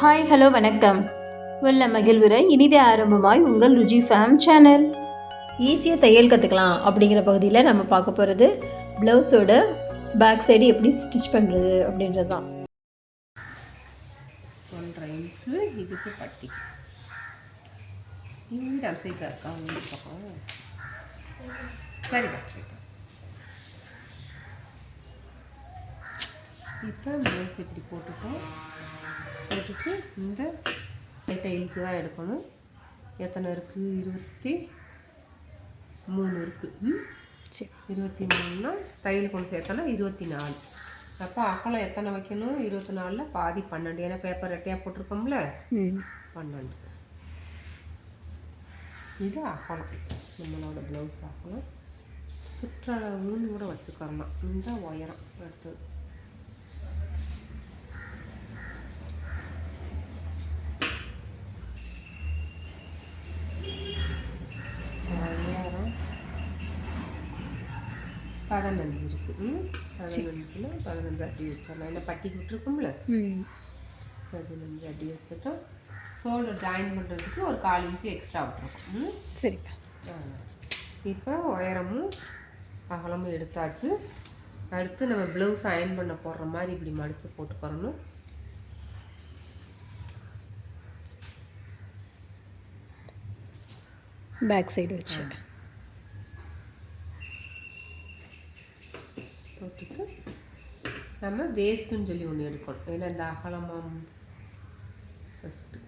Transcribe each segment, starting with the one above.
Hi hello வணக்கம். வெள்ள மகிழ்வுரை இனிதே ஆரம்பமாய் உங்கள் ருஜி ஃபேம் சேனல். ஈஸியாக தையல் கற்றுக்கலாம் அப்படிங்கிற பகுதியில் நம்ம பார்க்க போகிறது ப்ளவுஸோட பேக் சைடு எப்படி ஸ்டிச் பண்ணுறது அப்படின்றது தான். 1.5 இன்ச்சு இதுக்கு பட்டி இந்த அசைக்கா இருக்கா பக்கம் சரிப்பா. இப்போ ப்ளவுஸ் இப்படி போட்டுட்டு இந்த டைலுக்கு தான் எடுக்கணும். எத்தனை இருக்குது? 23 இருக்குது. 23னா தையல் கொண்டு சேர்த்தோன்னா 24. அப்போ அகலம் எத்தனை வைக்கணும்? 24ல் பாதி 12. ஏன்னா பேப்பர் ரெட்டையாக போட்டிருக்கோம்ல, 12. இது அகலம், நம்மளோட ப்ளவுஸ் அகலம். சுற்றளவுன்னு கூட வச்சுக்கிறலாம். இந்த உயரம் அடுத்தது உயரம் 15 இருக்குது. 15ல் 15 அடி வச்சிடலாம். என்ன பட்டிக்கு விட்டுருக்கோம்ல, 15 அடி வச்சுட்டோம். ஷோல்டர் ஜாயின் பண்ணுறதுக்கு ஒரு 1/4 இன்ச்சு எக்ஸ்ட்ரா விட்டுருக்கோம். சரி. இப்போ உயரமும் அகலமும் எடுத்தாச்சு. அடுத்து நம்ம ப்ளவுஸ் அயன் பண்ண போடுற மாதிரி இப்படி மடித்து போட்டுக்கிறணும். பேக் சைடு வச்சு போட்டுட்டு நம்ம வேஸ்ட்டுன்னு சொல்லி ஒன்று எடுக்கணும். ஏன்னா இந்த அகலமாக ஃபஸ்ட்டு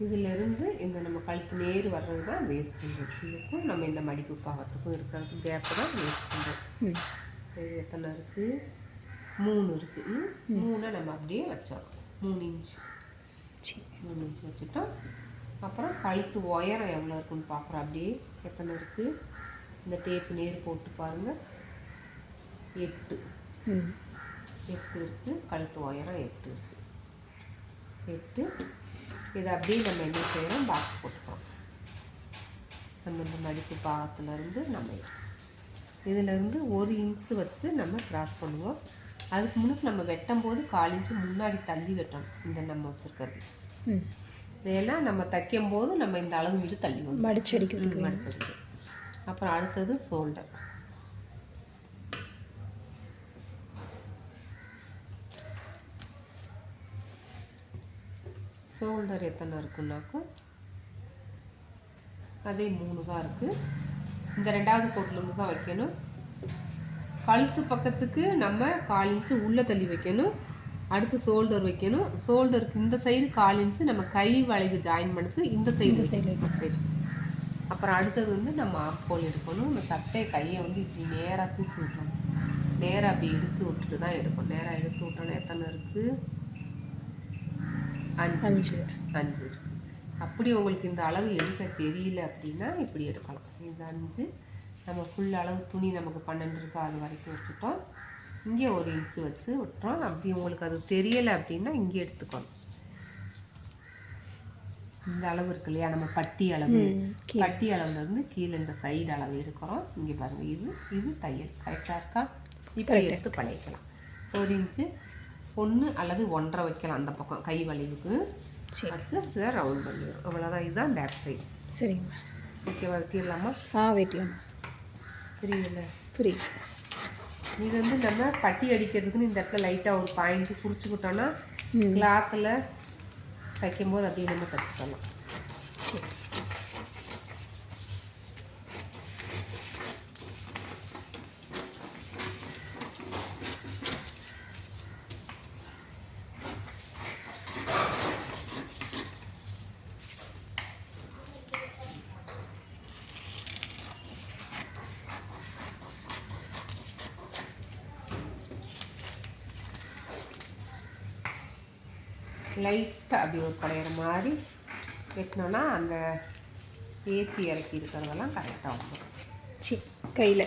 இதிலிருந்து இந்த நம்ம கழுத்து நேர் வர்றது தான் வேஸ்ட்டுன்னு. இதுக்கும் நம்ம இந்த மடிப்பு பாகத்துக்கும் இருக்கிறதுக்கு கேப்பு தான் வேஸ்ட்டுன்றோம். இது எத்தனை இருக்குது? 3 இருக்குது. 3 நம்ம அப்படியே வச்சோம். 3 இன்ச்சு 3 இன்ச்சு வச்சுட்டோம். அப்புறம் கழுத்து உயரம் எவ்வளோ இருக்குன்னு பார்க்குறோம். அப்படியே எத்தனை இருக்குது? இந்த டேப்பு நேர் போட்டு பாருங்கள். 8 இருக்குது. கழுத்து உயரம் 8 இருக்குது. 8. இதை அப்படியே நம்ம என்ன செய்கிறோம்? பாக்ஸ் போட்டுக்கிறோம். நம்ம இந்த மடிப்பு பாகத்துலேருந்து நம்ம இதிலேருந்து 1 இன்ச்சு வச்சு நம்ம கிராஸ் பண்ணுவோம். அதுக்கு முன்னுக்கு நம்ம வெட்டும் போது 1/4 இன்ச்சு முன்னாடி தள்ளி வெட்டணும். இந்த நம்ம வச்சுருக்கிறது ஏன்னா நம்ம தைக்கும் போது நம்ம இந்த அளவு மீது தள்ளி வந்து மடிச்சடிக்கிறது. அப்புறம் அடுத்தது ஷோல்டர். ஷோல்டர் எத்தனை இருக்குன்னாக்கா அதே 3 தான் இருக்குது. இந்த 2வது கோட்டிலேருந்து தான் வைக்கணும். கழுத்து பக்கத்துக்கு நம்ம 1/4 இன்ச்சு உள்ளே தள்ளி வைக்கணும். அடுத்து ஷோல்டர் வைக்கணும். ஷோல்டருக்கு இந்த சைடு 1/4 இன்ச்சு நம்ம கை வளைவு ஜாயின் பண்ணுறதுக்கு இந்த சைடு சரி. அப்புறம் அடுத்தது வந்து நம்ம ஆப்கோல் எடுக்கணும். இந்த சட்டை கையை வந்து இப்படி நேராக தூக்கி விட்டணும். நேராக அப்படி எடுத்து விட்டுட்டு தான் எடுக்கணும். நேராக எடுத்து விட்டோன்னா எத்தனை இருக்குது? 5 இருக்குது. அப்படி உங்களுக்கு இந்த அளவு எடுக்க தெரியல அப்படின்னா இப்படி எடுக்கலாம். இந்த 5 நம்ம ஃபுல் அளவு துணி நமக்கு 12 இருக்குது, அது வரைக்கும் வச்சுட்டோம். இங்கே 1 இன்ச்சு வச்சு விட்டுறோம். அப்படி உங்களுக்கு அது தெரியலை அப்படின்னா இங்கே எடுத்துக்கணும். இந்த அளவு இருக்கு இல்லையா, நம்ம பட்டி அளவு, பட்டி அளவுலேருந்து கீழே இந்த சைடு அளவு எடுக்கிறோம். இங்கே பாருங்கள், இது தையல் கரெக்டாக இருக்கா? இப்படி எடுத்து பழகிக்கலாம். 1 இன்ச்சு 1 அல்லது 1.5 வைக்கலாம் அந்த பக்கம் கை வளைவுக்கு வச்சு இதை ரவுண்ட் பண்ணிடும். அவ்வளோதான். இதுதான் பேக் சைடு. சரிங்க. ஓகேவா? வெட்டிடலாமா? வெட்டலாமா? புரியுதுல்ல? புரியுது. இது வந்து நம்ம பட்டி அடிக்கிறதுக்குன்னு இந்த இடத்துல லைட்டாக ஒரு பாயிண்ட் குறிச்சிக்கிட்டோன்னா கிளாத்தில் தைக்கும்போது அப்படியே நம்ம தைச்சிக்கலாம். சரி. லைட்டாக அப்படி ஒரு குறையிற மாதிரி வெட்டினோன்னா அந்த ஏற்றி இறக்கி இருக்கிறதெல்லாம் கரெக்டாக வந்துடும். கையில்